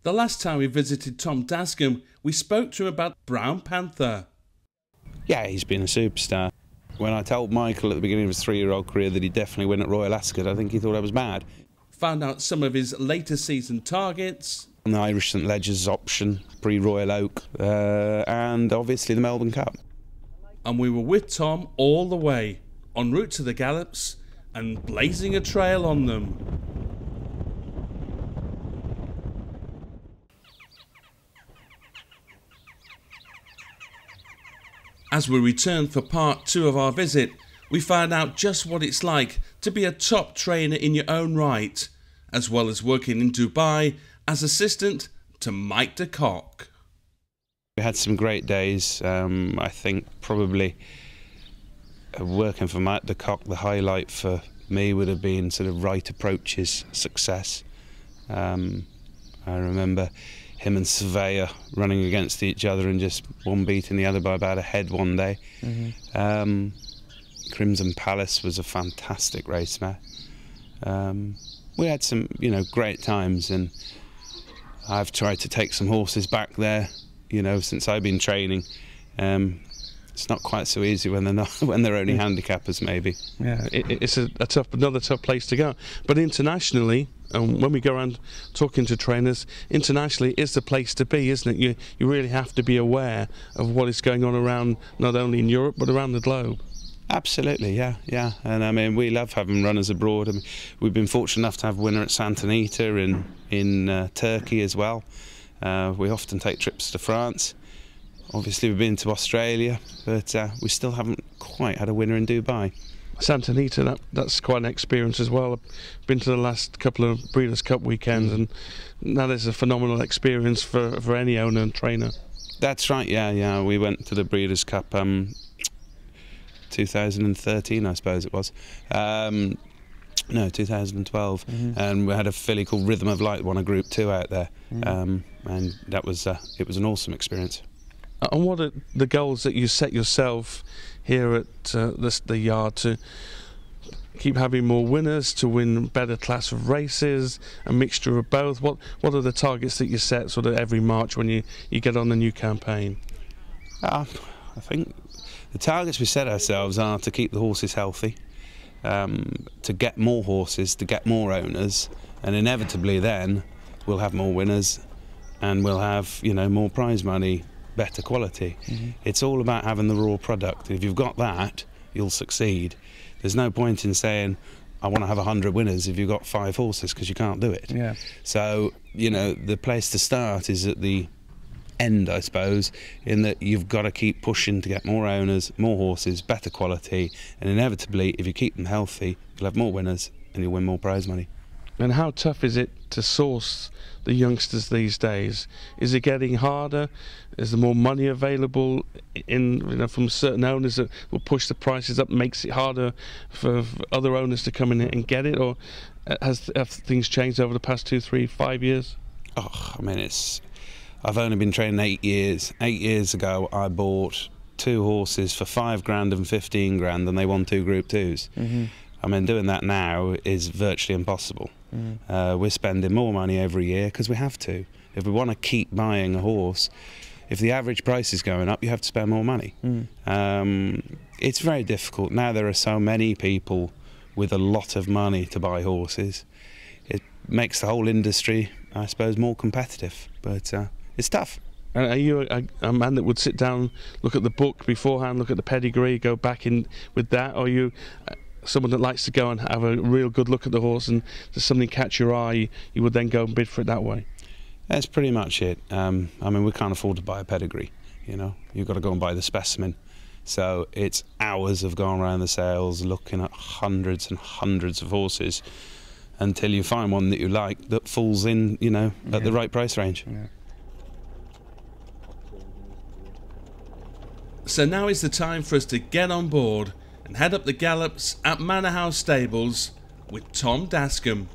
The last time we visited Tom Dascombe, we spoke to him about Brown Panther. Yeah, he's been a superstar. When I told Michael at the beginning of his 3-year-old career that he'd definitely win at Royal Ascot, I think he thought I was mad. Found out some of his later season targets. The Irish St Ledger's option, pre-Royal Oak, and obviously the Melbourne Cup. And we were with Tom all the way, en route to the gallops and blazing a trail on them. As we returned for part 2 of our visit, we found out just what it's like to be a top trainer in your own right, as well as working in Dubai as assistant to Mike de Kock. We had some great days. I think probably working for Mike de Kock, the highlight for me would have been sort of right approaches success. I remember him and Surveyor running against each other and just one beating the other by about a head one day. Crimson Palace was a fantastic race mare. We had some, great times, and I've tried to take some horses back there, since I've been training. It's not quite so easy when they're not, when they're only handicappers, maybe. Yeah, it's another tough place to go. But internationally, when we go around talking to trainers, internationally is the place to be, isn't it? You really have to be aware of what is going on around, not only in Europe, but around the globe. Absolutely, yeah. And I mean, we love having runners abroad. I mean, we've been fortunate enough to have a winner at Santa Anita in Turkey as well. We often take trips to France. Obviously, we've been to Australia, but we still haven't quite had a winner in Dubai. Santa Anita, that's quite an experience as well. I've been to the last couple of Breeders' Cup weekends, and that is a phenomenal experience for any owner and trainer. That's right, yeah. We went to the Breeders' Cup 2013, I suppose it was. No, 2012, and we had a filly called Rhythm of Light, won a Group 2 out there, and that was it was an awesome experience. And what are the goals that you set yourself here at the yard, to keep having more winners, to win better class of races, a mixture of both? What are the targets that you set sort of every March when you get on the new campaign? I think the targets we set ourselves are to keep the horses healthy, to get more horses, to get more owners, and inevitably then we'll have more winners and we'll have more prize money, better quality. It's all about having the raw product. If you've got that, you'll succeed. There's no point in saying I want to have 100 winners if you've got 5 horses, because you can't do it. Yeah. So the place to start is at the end, I suppose, in that you've got to keep pushing to get more owners, more horses, better quality, and inevitably if you keep them healthy, you'll have more winners and you'll win more prize money. And how tough is it to source the youngsters these days? Is it getting harder? Is there more money available from certain owners that will push the prices up, makes it harder for other owners to come in and get it? Or have things changed over the past 2, 3, 5 years? I mean, I've only been training 8 years. 8 years ago I bought 2 horses for £5,000 and £15,000, and they won 2 Group 2s. I mean, doing that now is virtually impossible. We're spending more money every year because we have to. If we want to keep buying a horse, if the average price is going up, you have to spend more money. It's very difficult. Now there are so many people with a lot of money to buy horses. It makes the whole industry, I suppose, more competitive, but it's tough. Are you a man that would sit down, look at the book beforehand, look at the pedigree, go back in with that? Or are you someone that likes to go and have a real good look at the horse, and does something catch your eye, you would then go and bid for it that way? That's pretty much it. I mean, we can't afford to buy a pedigree, You've got to go and buy the specimen. So it's hours of going around the sales, looking at hundreds and hundreds of horses until you find one that you like that falls in, at the right price range. Yeah. So now is the time for us to get on board and head up the gallops at Manor House Stables with Tom Dascombe.